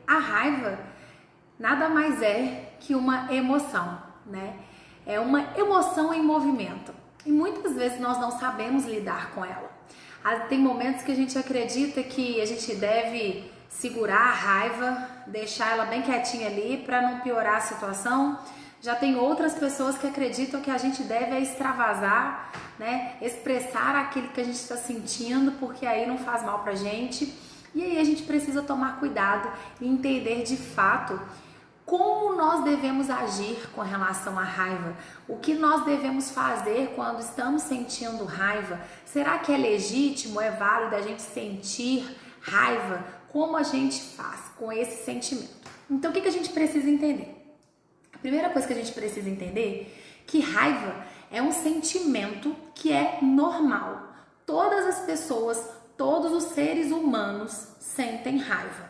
A raiva nada mais é que uma emoção, né? É uma emoção em movimento. E muitas vezes nós não sabemos lidar com ela. Tem momentos que a gente acredita que a gente deve segurar a raiva, deixar ela bem quietinha ali para não piorar a situação. Já tem outras pessoas que acreditam que a gente deve extravasar, né? Expressar aquilo que a gente está sentindo, porque aí não faz mal pra gente. E aí a gente precisa tomar cuidado e entender de fato como nós devemos agir com relação à raiva. O que nós devemos fazer quando estamos sentindo raiva? Será que é legítimo, é válido a gente sentir raiva? Como a gente faz com esse sentimento? Então o que a gente precisa entender? A primeira coisa que a gente precisa entender é que raiva é um sentimento que é normal. Todas as pessoas, todos os seres humanos sentem raiva.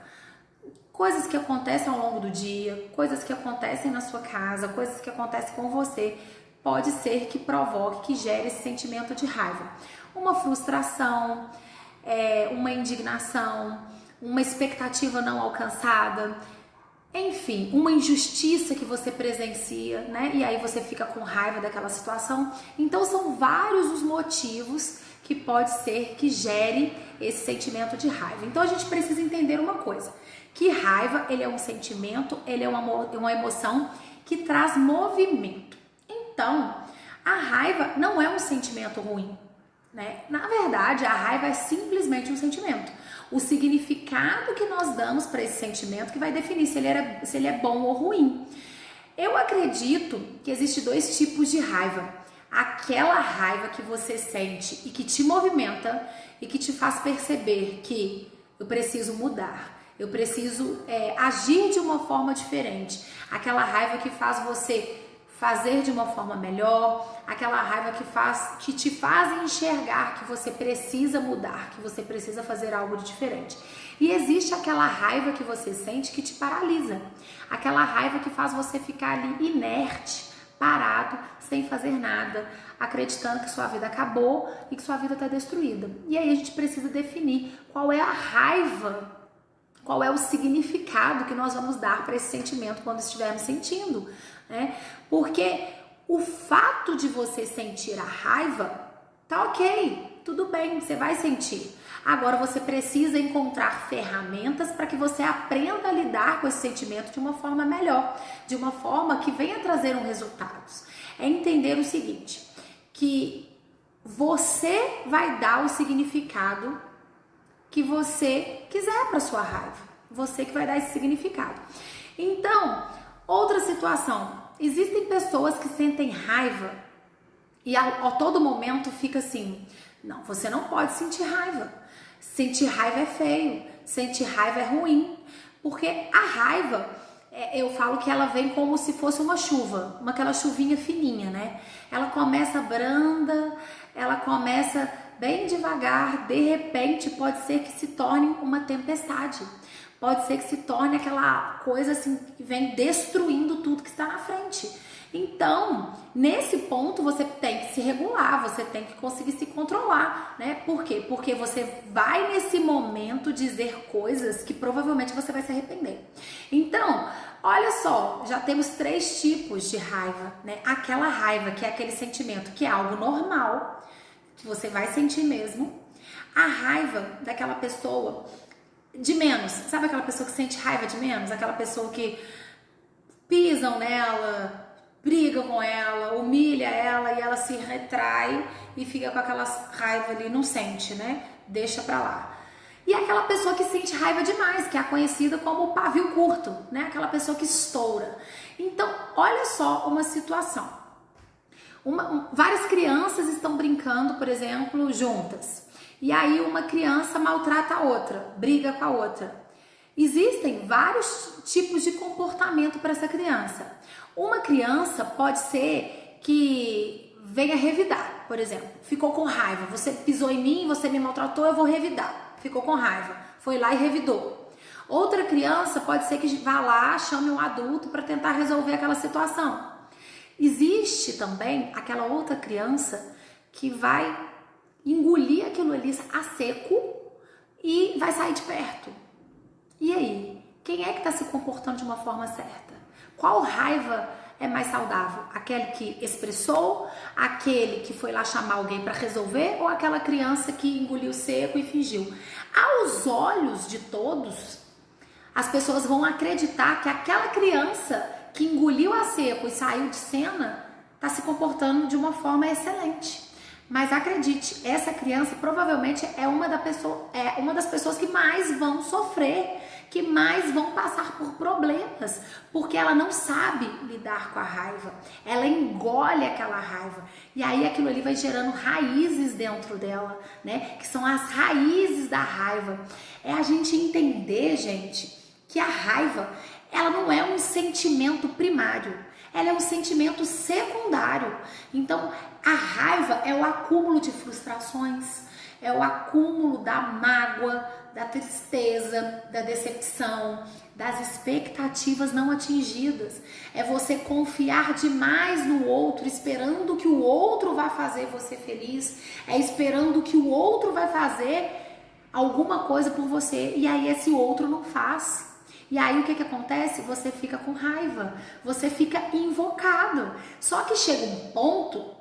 Coisas que acontecem ao longo do dia, coisas que acontecem na sua casa, coisas que acontecem com você, pode ser que provoque, que gere esse sentimento de raiva. Uma frustração, uma indignação, uma expectativa não alcançada, enfim, uma injustiça que você presencia, né? E aí você fica com raiva daquela situação. Então são vários os motivos que pode ser que gere esse sentimento de raiva. Então a gente precisa entender uma coisa, que raiva, ele é um sentimento, ele é uma emoção que traz movimento. Então, a raiva não é um sentimento ruim, né? Na verdade, a raiva é simplesmente um sentimento. O significado que nós damos para esse sentimento que vai definir se ele é bom ou ruim. Eu acredito que existem dois tipos de raiva. Aquela raiva que você sente e que te movimenta e que te faz perceber que eu preciso mudar. Eu preciso agir de uma forma diferente. Aquela raiva que faz você fazer de uma forma melhor, aquela raiva que te faz enxergar que você precisa mudar, que você precisa fazer algo de diferente. E existe aquela raiva que você sente que te paralisa, aquela raiva que faz você ficar ali inerte, parado, sem fazer nada, acreditando que sua vida acabou e que sua vida está destruída. E aí a gente precisa definir qual é a raiva, qual é o significado que nós vamos dar para esse sentimento quando estivermos sentindo, né? Porque o fato de você sentir a raiva tá ok, tudo bem, você vai sentir. Agora você precisa encontrar ferramentas para que você aprenda a lidar com esse sentimento de uma forma melhor, de uma forma que venha trazer resultados. É entender o seguinte, que você vai dar o significado que você quiser para sua raiva. Você que vai dar esse significado. Então, outra situação. Existem pessoas que sentem raiva e a todo momento fica assim, não, você não pode sentir raiva. Sentir raiva é feio, sentir raiva é ruim. Porque a raiva, eu falo que ela vem como se fosse uma chuva, aquela chuvinha fininha, né? Ela começa branda, ela começa bem devagar, de repente pode ser que se torne uma tempestade. Pode ser que se torne aquela coisa assim que vem destruindo tudo que está na frente. Então, nesse ponto você tem que se regular, você tem que conseguir se controlar, né? Por quê? Porque você vai nesse momento dizer coisas que provavelmente você vai se arrepender. Então, olha só, já temos 3 tipos de raiva, né? Aquela raiva que é aquele sentimento que é algo normal, que você vai sentir mesmo. A raiva daquela pessoa de menos, sabe aquela pessoa que sente raiva de menos? Aquela pessoa que pisam nela, brigam com ela, humilha ela e ela se retrai e fica com aquela raiva ali, não sente, né? Deixa pra lá. E aquela pessoa que sente raiva demais, que é conhecida como pavio curto, né? Aquela pessoa que estoura. Então, olha só uma situação. Várias crianças estão brincando, por exemplo, juntas. E aí uma criança maltrata a outra, briga com a outra. Existem vários tipos de comportamento para essa criança. Uma criança pode ser que venha revidar, por exemplo. Ficou com raiva, você pisou em mim, você me maltratou, eu vou revidar. Ficou com raiva, foi lá e revidou. Outra criança pode ser que vá lá, chame um adulto para tentar resolver aquela situação. Existe também aquela outra criança que vai engolir aquilo ali a seco e vai sair de perto. E aí? quem é que está se comportando de uma forma certa? Qual raiva é mais saudável? Aquele que expressou, aquele que foi lá chamar alguém para resolver ou aquela criança que engoliu seco e fingiu? Aos olhos de todos, as pessoas vão acreditar que aquela criança que engoliu a seco e saiu de cena está se comportando de uma forma excelente. Mas acredite, essa criança provavelmente é uma das pessoas que mais vão sofrer, que mais vão passar por problemas, porque ela não sabe lidar com a raiva, ela engole aquela raiva, e aí aquilo ali vai gerando raízes dentro dela, né? Que são as raízes da raiva. É a gente entender, gente, que a raiva, ela não é um sentimento primário, ela é um sentimento secundário. Então, a raiva é o acúmulo de frustrações, é o acúmulo da mágoa, da tristeza, da decepção, das expectativas não atingidas. É você confiar demais no outro, esperando que o outro vai fazer você feliz, é esperando que o outro vai fazer alguma coisa por você, e aí esse outro não faz. E aí o que acontece? Você fica com raiva, você fica invocado. Só que chega um ponto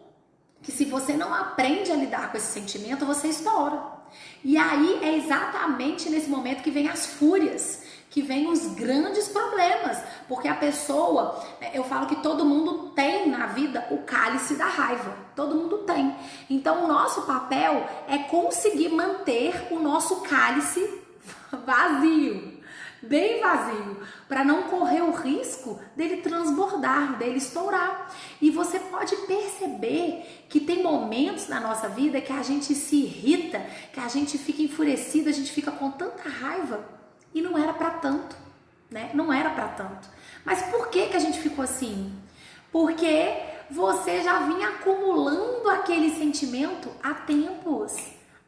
que se você não aprende a lidar com esse sentimento, você estoura. E aí é exatamente nesse momento que vem as fúrias, que vem os grandes problemas, porque a pessoa, eu falo que todo mundo tem na vida o cálice da raiva, todo mundo tem. Então o nosso papel é conseguir manter o nosso cálice vazio, bem vazio, para não correr o risco dele transbordar, dele estourar. E você pode perceber que tem momentos na nossa vida que a gente se irrita, que a gente fica enfurecido, a gente fica com tanta raiva e não era para tanto, né? Não era para tanto. Mas por que a gente ficou assim? Porque você já vinha acumulando aquele sentimento há tempos,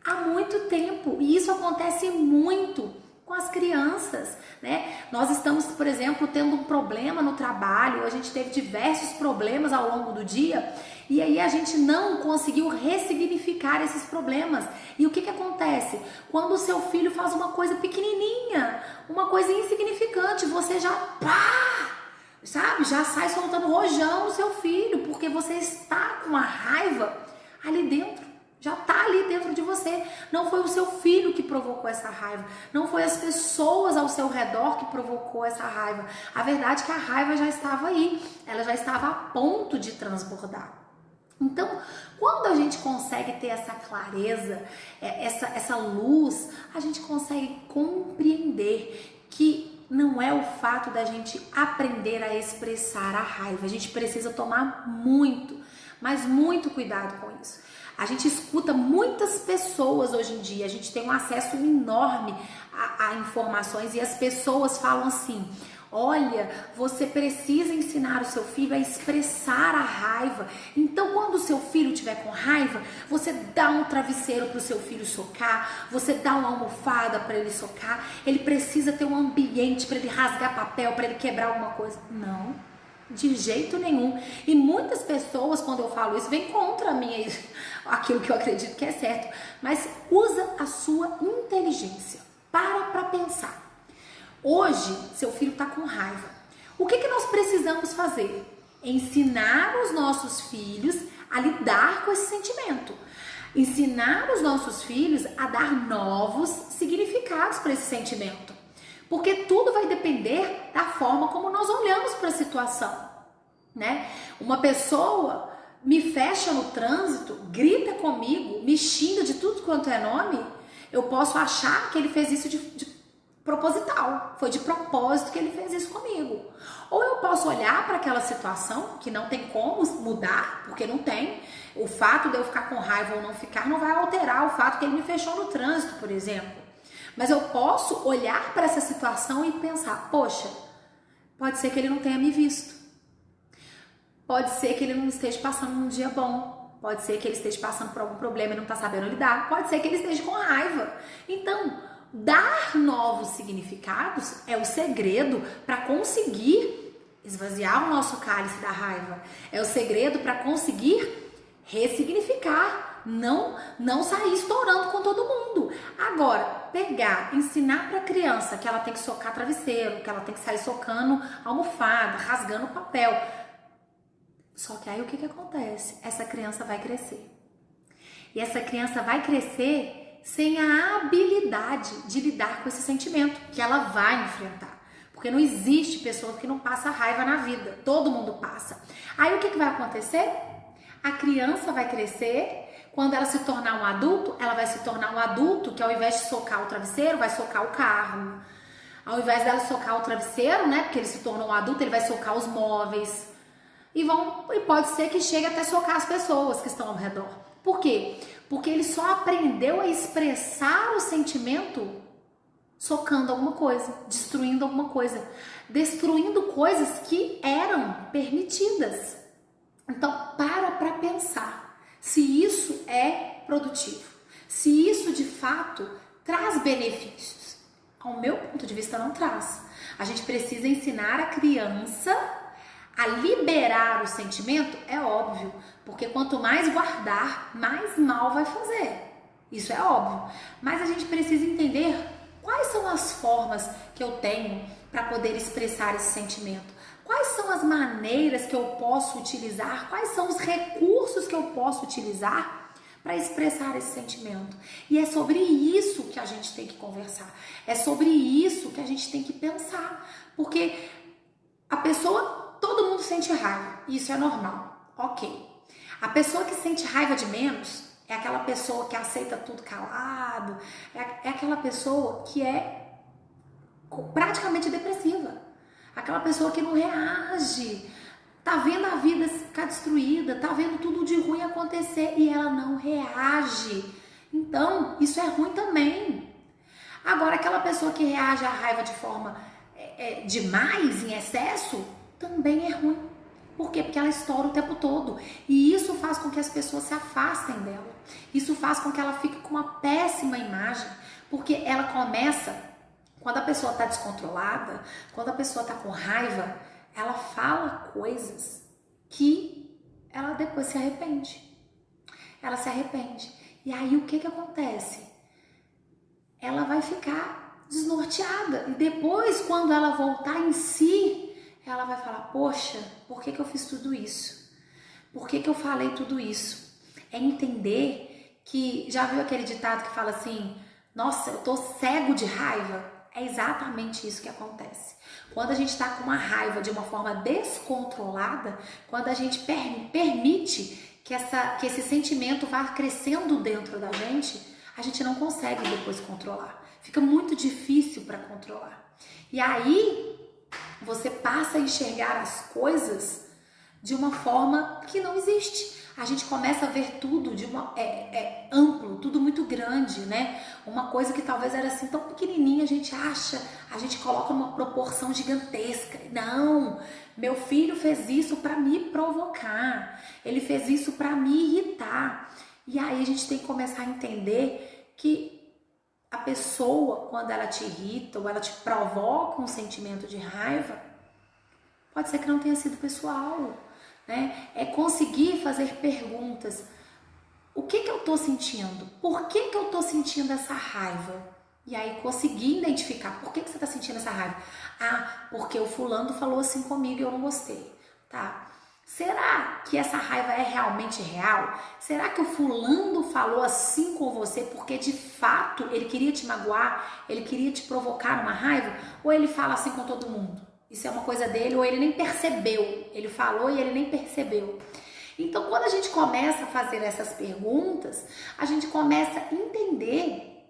há muito tempo, e isso acontece muito com as crianças, né? Nós estamos, por exemplo, tendo um problema no trabalho, a gente teve diversos problemas ao longo do dia, e aí a gente não conseguiu ressignificar esses problemas. E o que acontece? Quando o seu filho faz uma coisa pequenininha, uma coisa insignificante, você já, sabe, já sai soltando rojão no seu filho, porque você está com a raiva ali dentro. Já tá ali dentro de você. Não foi o seu filho que provocou essa raiva. Não foi as pessoas ao seu redor que provocou essa raiva. A verdade é que a raiva já estava aí. Ela já estava a ponto de transbordar. Então, quando a gente consegue ter essa clareza, essa luz, a gente consegue compreender que não é o fato da gente aprender a expressar a raiva. A gente precisa tomar muito, mas muito cuidado com isso. A gente escuta muitas pessoas hoje em dia, a gente tem um acesso enorme a informações e as pessoas falam assim: olha, você precisa ensinar o seu filho a expressar a raiva. Então, quando o seu filho estiver com raiva, você dá um travesseiro para o seu filho socar, você dá uma almofada para ele socar, ele precisa ter um ambiente para ele rasgar papel, para ele quebrar alguma coisa. Não, de jeito nenhum. E muitas pessoas, quando eu falo isso, vêm contra mim, aquilo que eu acredito que é certo. Mas usa a sua inteligência. Para pensar. Hoje, seu filho está com raiva. O que nós precisamos fazer? Ensinar os nossos filhos a lidar com esse sentimento. Ensinar os nossos filhos a dar novos significados para esse sentimento. Porque tudo vai depender da forma como nós olhamos para a situação, né? Uma pessoa me fecha no trânsito, grita comigo, me xinga de tudo quanto é nome, eu posso achar que ele fez isso de proposital, foi de propósito que ele fez isso comigo. Ou eu posso olhar para aquela situação que não tem como mudar, porque não tem. O fato de eu ficar com raiva ou não ficar não vai alterar o fato que ele me fechou no trânsito, por exemplo. Mas eu posso olhar para essa situação e pensar: poxa, pode ser que ele não tenha me visto. Pode ser que ele não esteja passando um dia bom. Pode ser que ele esteja passando por algum problema e não está sabendo lidar. Pode ser que ele esteja com raiva. Então, dar novos significados é o segredo para conseguir esvaziar o nosso cálice da raiva. É o segredo para conseguir ressignificar Não sair estourando com todo mundo. Agora, pegar, ensinar pra criança que ela tem que socar travesseiro, que ela tem que sair socando almofada, rasgando papel. Só que aí o que acontece? Essa criança vai crescer. E essa criança vai crescer sem a habilidade de lidar com esse sentimento que ela vai enfrentar. Porque não existe pessoa que não passa raiva na vida. Todo mundo passa. Aí o que vai acontecer? A criança vai crescer. Quando ela se tornar um adulto, ela vai se tornar um adulto que ao invés de socar o travesseiro, vai socar o carro. Ao invés dela socar o travesseiro, né? Porque ele se tornou um adulto, ele vai socar os móveis. E pode ser que chegue até socar as pessoas que estão ao redor. Por quê? Porque ele só aprendeu a expressar o sentimento socando alguma coisa, destruindo alguma coisa, destruindo coisas que eram permitidas. Então, para pensar se isso é produtivo, se isso de fato traz benefícios. Ao meu ponto de vista, não traz. A gente precisa ensinar a criança a liberar o sentimento, é óbvio, porque quanto mais guardar, mais mal vai fazer. Isso é óbvio. Mas a gente precisa entender quais são as formas que eu tenho para poder expressar esse sentimento. Quais são as maneiras que eu posso utilizar? Quais são os recursos que eu posso utilizar para expressar esse sentimento? E é sobre isso que a gente tem que conversar. É sobre isso que a gente tem que pensar. Porque a pessoa, todo mundo sente raiva. Isso é normal. Ok. A pessoa que sente raiva de menos é aquela pessoa que aceita tudo calado. É aquela pessoa que é praticamente depressiva. Aquela pessoa que não reage, tá vendo a vida ficar destruída, tá vendo tudo de ruim acontecer e ela não reage. Então, isso é ruim também. Agora, aquela pessoa que reage à raiva de forma demais, em excesso, também é ruim. Por quê? Porque ela estoura o tempo todo. E isso faz com que as pessoas se afastem dela. Isso faz com que ela fique com uma péssima imagem, porque ela começa... Quando a pessoa está descontrolada, quando a pessoa está com raiva, ela fala coisas que ela depois se arrepende. Ela se arrepende. E aí o que acontece? Ela vai ficar desnorteada. E depois, quando ela voltar em si, ela vai falar, poxa, por que eu fiz tudo isso? Por que eu falei tudo isso? É entender que, já viu aquele ditado que fala assim, nossa, eu tô cego de raiva? É exatamente isso que acontece. Quando a gente está com uma raiva de uma forma descontrolada, quando a gente permite que esse sentimento vá crescendo dentro da gente, a gente não consegue depois controlar. Fica muito difícil para controlar. E aí, você passa a enxergar as coisas de uma forma que não existe. A gente começa a ver tudo de amplo, tudo muito grande, né? Uma coisa que talvez era assim tão pequenininha, a gente coloca numa proporção gigantesca. Não, meu filho fez isso para me provocar, ele fez isso para me irritar. E aí a gente tem que começar a entender que a pessoa, quando ela te irrita ou ela te provoca um sentimento de raiva, pode ser que não tenha sido pessoal. Né? É conseguir fazer perguntas. O que eu tô sentindo? Por que eu tô sentindo essa raiva? E aí conseguir identificar por que você tá sentindo essa raiva. Ah, porque o fulano falou assim comigo e eu não gostei. Tá? Será que essa raiva é realmente real? Será que o fulano falou assim com você porque de fato ele queria te magoar? Ele queria te provocar uma raiva? Ou ele fala assim com todo mundo? Isso é uma coisa dele, ou ele nem percebeu. Ele falou e ele nem percebeu. Então, quando a gente começa a fazer essas perguntas, a gente começa a entender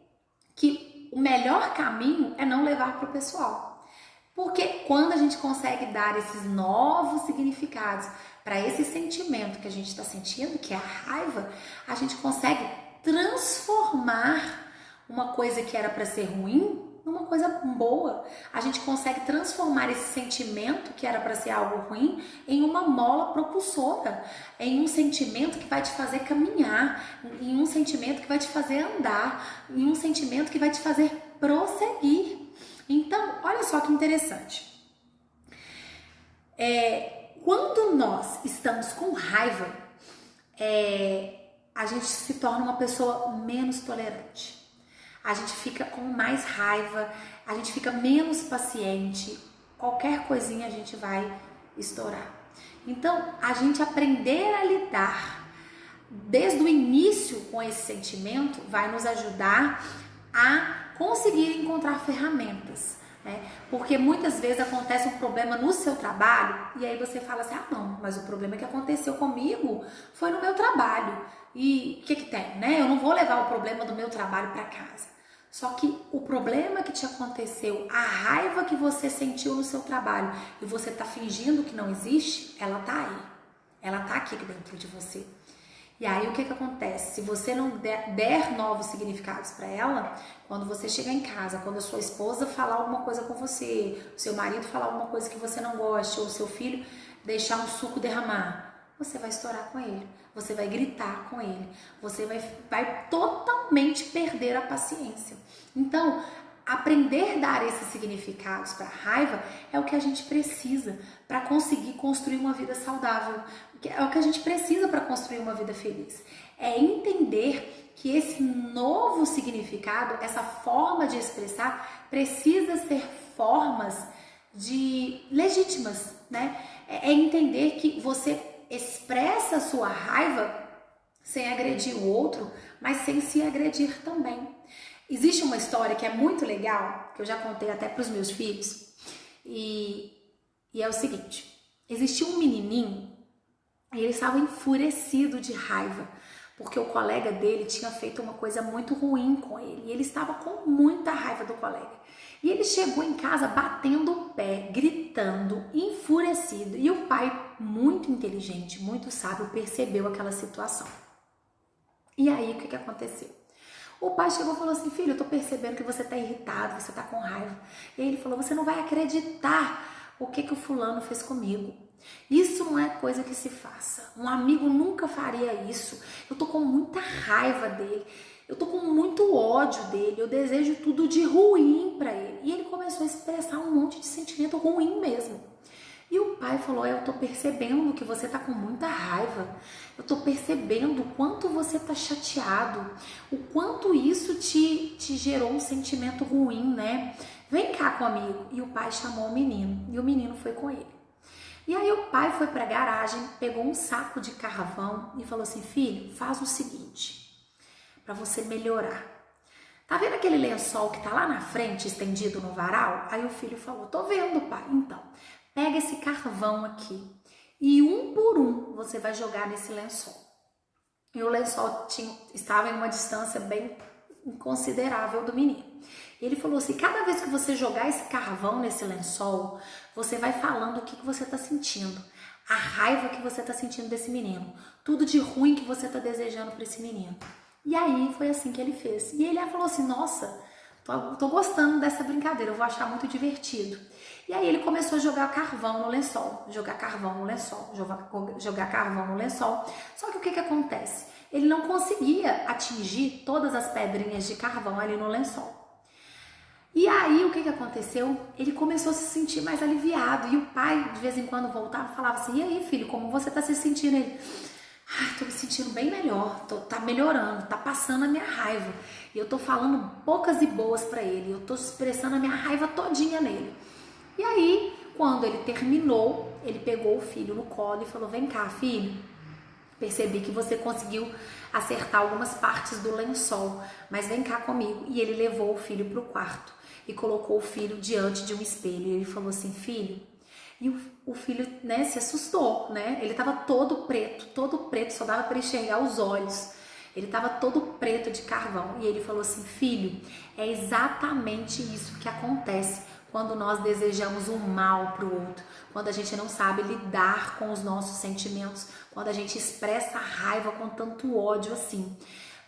que o melhor caminho é não levar para o pessoal. Porque quando a gente consegue dar esses novos significados para esse sentimento que a gente está sentindo, que é a raiva, a gente consegue transformar uma coisa que era para ser ruim numa coisa boa. A gente consegue transformar esse sentimento que era para ser algo ruim em uma mola propulsora, em um sentimento que vai te fazer caminhar, em um sentimento que vai te fazer andar, em um sentimento que vai te fazer prosseguir. Então, olha só que interessante. Quando nós estamos com raiva, a gente se torna uma pessoa menos tolerante. A gente fica com mais raiva, a gente fica menos paciente, qualquer coisinha a gente vai estourar. Então, a gente aprender a lidar desde o início com esse sentimento vai nos ajudar a conseguir encontrar ferramentas, né? Porque muitas vezes acontece um problema no seu trabalho e aí você fala assim, ah não, mas o problema que aconteceu comigo foi no meu trabalho e o que tem, né? Eu não vou levar o problema do meu trabalho para casa. Só que o problema que te aconteceu, a raiva que você sentiu no seu trabalho e você tá fingindo que não existe, ela tá aí, ela tá aqui dentro de você. E aí o que acontece? Se você não der novos significados para ela, quando você chegar em casa, quando a sua esposa falar alguma coisa com você, o seu marido falar alguma coisa que você não goste, ou o seu filho deixar um suco derramar, você vai estourar com ele, você vai gritar com ele, você vai totalmente perder a paciência. Então, aprender a dar esses significados para a raiva é o que a gente precisa para conseguir construir uma vida saudável, é o que a gente precisa para construir uma vida feliz. É entender que esse novo significado, essa forma de expressar, precisa ser formas legítimas, né? É entender que você expressa a sua raiva sem agredir o outro, mas sem se agredir também. Existe uma história que é muito legal, que eu já contei até para os meus filhos, e é o seguinte, existia um menininho e ele estava enfurecido de raiva, porque o colega dele tinha feito uma coisa muito ruim com ele, e ele estava com muita raiva do colega. E ele chegou em casa batendo o pé, gritando, enfurecido, e o pai, muito inteligente, muito sábio, percebeu aquela situação. E aí, o que aconteceu? O pai chegou e falou assim, filho, eu tô percebendo que você tá irritado, você tá com raiva. E aí ele falou, você não vai acreditar o que o fulano fez comigo. Isso não é coisa que se faça. Um amigo nunca faria isso. Eu tô com muita raiva dele. Eu tô com muito ódio dele. Eu desejo tudo de ruim pra ele. E ele começou a expressar um monte de sentimento ruim mesmo. E o pai falou, eu tô percebendo que você tá com muita raiva. Eu tô percebendo o quanto você tá chateado. O quanto isso te gerou um sentimento ruim, né? Vem cá comigo. E o pai chamou o menino. E o menino foi com ele. E aí o pai foi para a garagem, pegou um saco de carvão e falou assim, filho, faz o seguinte, para você melhorar. Tá vendo aquele lençol que tá lá na frente, estendido no varal? Aí o filho falou, tô vendo, pai. Então, pega esse carvão aqui e um por um você vai jogar nesse lençol. E o lençol estava em uma distância bem considerável do menino. E ele falou assim, cada vez que você jogar esse carvão nesse lençol, você vai falando o que você está sentindo, a raiva que você está sentindo desse menino, tudo de ruim que você está desejando para esse menino. E aí foi assim que ele fez. E ele falou assim, nossa, tô gostando dessa brincadeira, eu vou achar muito divertido. E aí ele começou a jogar carvão no lençol, jogar carvão no lençol, jogar carvão no lençol. Só que o que acontece? Ele não conseguia atingir todas as pedrinhas de carvão ali no lençol. E aí, o que aconteceu? Ele começou a se sentir mais aliviado. E o pai, de vez em quando, voltava e falava assim, e aí, filho, como você tá se sentindo? Ele, tô me sentindo bem melhor, tá melhorando, tá passando a minha raiva. E eu tô falando poucas e boas pra ele, eu tô expressando a minha raiva todinha nele. E aí, quando ele terminou, ele pegou o filho no colo e falou, vem cá, filho, percebi que você conseguiu acertar algumas partes do lençol, mas vem cá comigo. E ele levou o filho pro quarto e colocou o filho diante de um espelho. E ele falou assim, filho, e o filho, né, se assustou, né? Ele tava todo preto, só dava para enxergar os olhos. Ele tava todo preto de carvão. E ele falou assim, filho, é exatamente isso que acontece quando nós desejamos o mal pro outro, quando a gente não sabe lidar com os nossos sentimentos, quando a gente expressa a raiva com tanto ódio assim.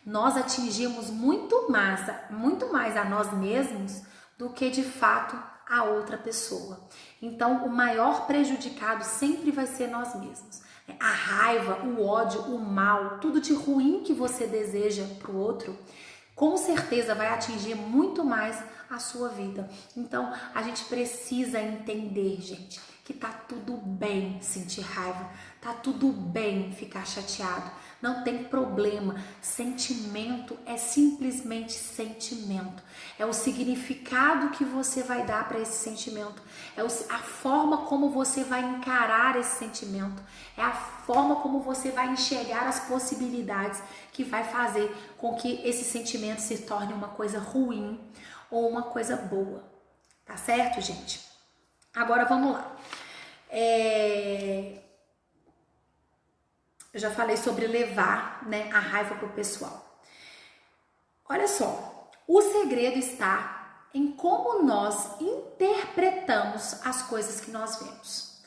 Nós atingimos muito mais a nós mesmos do que de fato a outra pessoa. Então, o maior prejudicado sempre vai ser nós mesmos. A raiva, o ódio, o mal, tudo de ruim que você deseja para o outro, com certeza vai atingir muito mais a sua vida. Então, a gente precisa entender, gente, que tá tudo bem sentir raiva, tá tudo bem ficar chateado, não tem problema. Sentimento é simplesmente sentimento, é o significado que você vai dar para esse sentimento, é a forma como você vai encarar esse sentimento, é a forma como você vai enxergar as possibilidades que vai fazer com que esse sentimento se torne uma coisa ruim ou uma coisa boa, tá certo, gente? Agora vamos lá. Eu já falei sobre levar, né, a raiva pro pessoal. Olha só, o segredo está em como nós interpretamos as coisas que nós vemos.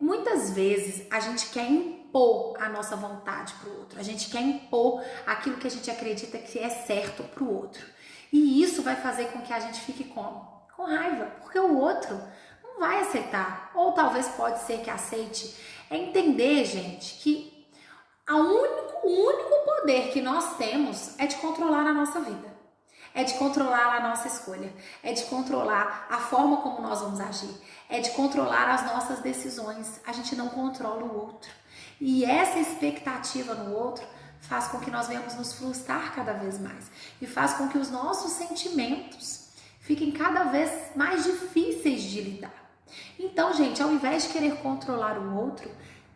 Muitas vezes a gente quer impor a nossa vontade pro outro, a gente quer impor aquilo que a gente acredita que é certo pro outro. E isso vai fazer com que a gente fique como? Com raiva, porque o outro não vai aceitar, ou talvez pode ser que aceite. É entender, gente, que o único poder que nós temos é de controlar a nossa vida, é de controlar a nossa escolha, é de controlar a forma como nós vamos agir, é de controlar as nossas decisões. A gente não controla o outro. E essa expectativa no outro faz com que nós venhamos nos frustrar cada vez mais e faz com que os nossos sentimentos fiquem cada vez mais difíceis de lidar. Então, gente, ao invés de querer controlar o outro,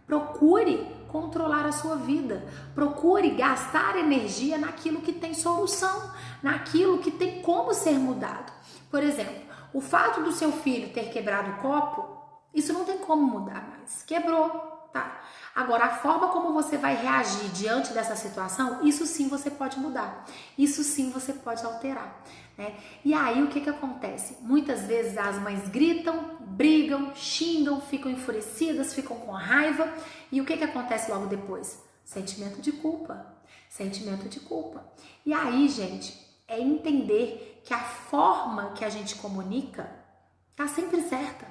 procure controlar a sua vida. Procure gastar energia naquilo que tem solução, naquilo que tem como ser mudado. Por exemplo, o fato do seu filho ter quebrado o copo, isso não tem como mudar mais. Quebrou, tá? Agora, a forma como você vai reagir diante dessa situação, isso sim você pode mudar. Isso sim você pode alterar, né? E aí, o que acontece? Muitas vezes as mães gritam, brigam, xingam, ficam enfurecidas, ficam com raiva. E o que acontece logo depois? Sentimento de culpa. Sentimento de culpa. E aí, gente, é entender que a forma que a gente comunica tá sempre certa.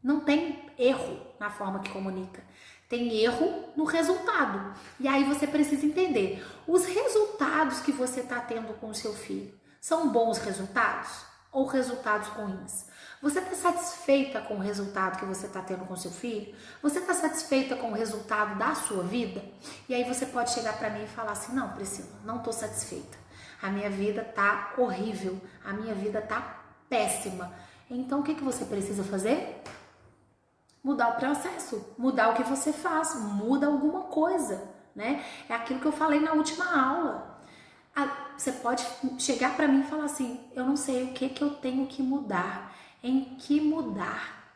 Não tem erro na forma que comunica. Tem erro no resultado. E aí você precisa entender, os resultados que você está tendo com o seu filho são bons resultados ou resultados ruins? Você está satisfeita com o resultado que você está tendo com o seu filho? Você está satisfeita com o resultado da sua vida? E aí você pode chegar para mim e falar assim, não, Priscila, não estou satisfeita. A minha vida tá horrível, a minha vida tá péssima. Então o que você precisa fazer? Mudar o processo, mudar o que você faz, muda alguma coisa, né? É aquilo que eu falei na última aula. Você pode chegar para mim e falar assim, eu não sei o que eu tenho que mudar, em que mudar.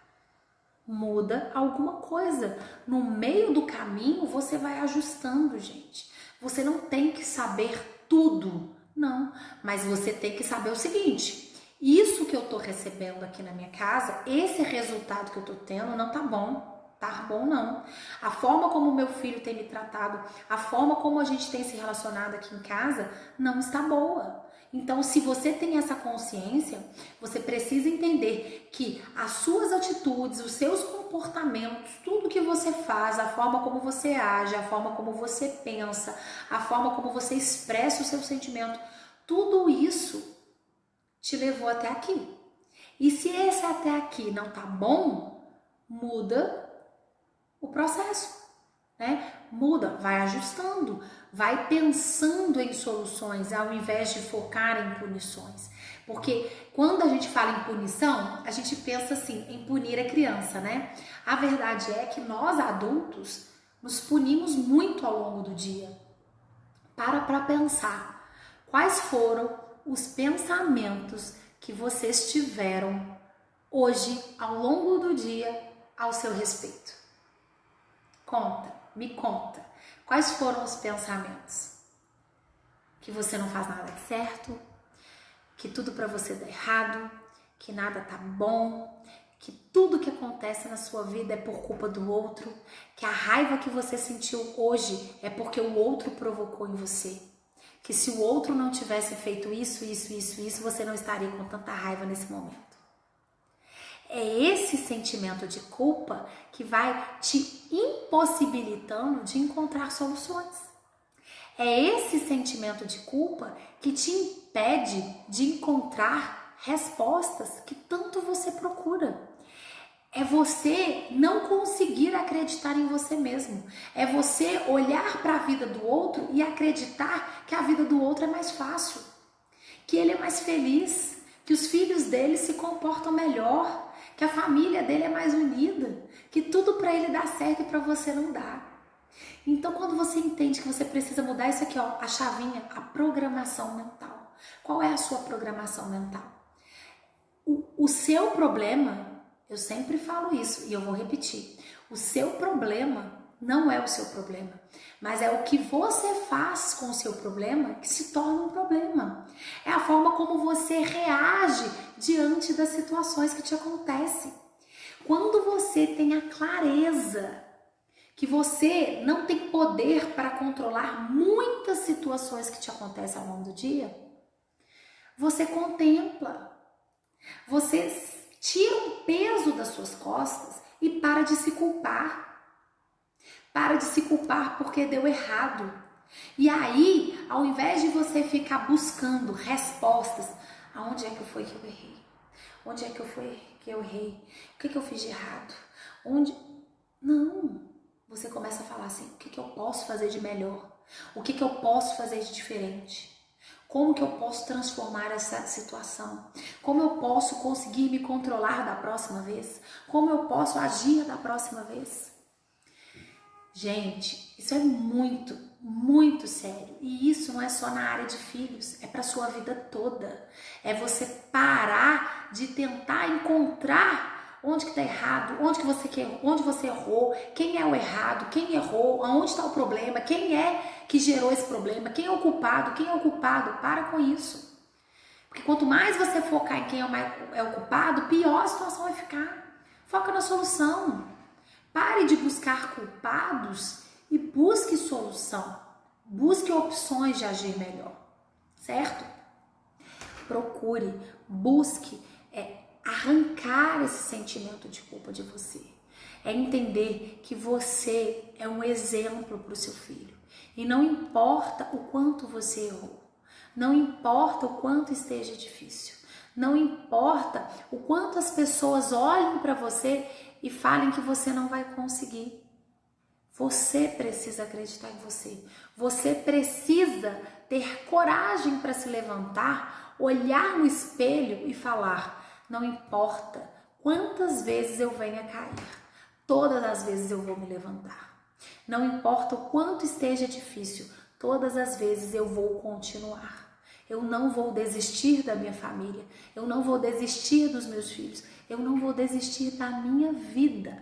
Muda alguma coisa. No meio do caminho você vai ajustando, gente. Você não tem que saber tudo, não, mas você tem que saber o seguinte, isso que eu tô recebendo aqui na minha casa, esse resultado que eu tô tendo não tá bom não. A forma como o meu filho tem me tratado, a forma como a gente tem se relacionado aqui em casa, não está boa. Então, se você tem essa consciência, você precisa entender que as suas atitudes, os seus comportamentos, tudo que você faz, a forma como você age, a forma como você pensa, a forma como você expressa o seu sentimento, tudo isso te levou até aqui. E se esse até aqui não tá bom, muda o processo, né? Muda, vai ajustando, vai pensando em soluções ao invés de focar em punições. Porque quando a gente fala em punição, a gente pensa assim, em punir a criança, né? A verdade é que nós adultos nos punimos muito ao longo do dia. Para pensar quais foram os pensamentos que vocês tiveram hoje, ao longo do dia, ao seu respeito. Me conta. Quais foram os pensamentos? Que você não faz nada certo, que tudo para você dá errado, que nada tá bom, que tudo que acontece na sua vida é por culpa do outro, que a raiva que você sentiu hoje é porque o outro provocou em você. Que se o outro não tivesse feito isso, você não estaria com tanta raiva nesse momento. É esse sentimento de culpa que vai te impossibilitando de encontrar soluções. É esse sentimento de culpa que te impede de encontrar respostas que tanto você procura. É você não conseguir acreditar em você mesmo. É você olhar para a vida do outro e acreditar que a vida do outro é mais fácil, que ele é mais feliz, que os filhos dele se comportam melhor, que a família dele é mais unida, que tudo para ele dá certo e para você não dá. Então, quando você entende que você precisa mudar isso aqui, ó, a chavinha, a programação mental. Qual é a sua programação mental? O seu problema, eu sempre falo isso e eu vou repetir, o seu problema não é o seu problema, mas é o que você faz com o seu problema que se torna um problema. É a forma como você reage diante das situações que te acontecem. Quando você tem a clareza que você não tem poder para controlar muitas situações que te acontecem ao longo do dia, você contempla, você tira um peso das suas costas e para de se culpar. Para de se culpar porque deu errado. E aí, ao invés de você ficar buscando respostas, aonde é que foi que eu errei? Onde é que foi que eu errei? O que eu fiz de errado? Onde? Não. Você começa a falar assim, o que eu posso fazer de melhor? O que eu posso fazer de diferente? Como que eu posso transformar essa situação? Como eu posso conseguir me controlar da próxima vez? Como eu posso agir da próxima vez? Gente, isso é muito, muito sério. E isso não é só na área de filhos, é para sua vida toda. É você parar de tentar encontrar onde que está errado, onde você errou, quem é o errado, quem errou, aonde está o problema, quem é que gerou esse problema, quem é o culpado, para com isso. Porque quanto mais você focar em quem é o culpado, pior a situação vai ficar. Foca na solução. Pare de buscar culpados e busque solução. Busque opções de agir melhor, certo? Procure, busque arrancar esse sentimento de culpa de você. É entender que você é um exemplo para o seu filho. E não importa o quanto você errou. Não importa o quanto esteja difícil. Não importa o quanto as pessoas olhem para você e falem que você não vai conseguir. Você precisa acreditar em você. Você precisa ter coragem para se levantar, olhar no espelho e falar, não importa quantas vezes eu venha cair, todas as vezes eu vou me levantar. Não importa o quanto esteja difícil, todas as vezes eu vou continuar. Eu não vou desistir da minha família, eu não vou desistir dos meus filhos, eu não vou desistir da minha vida.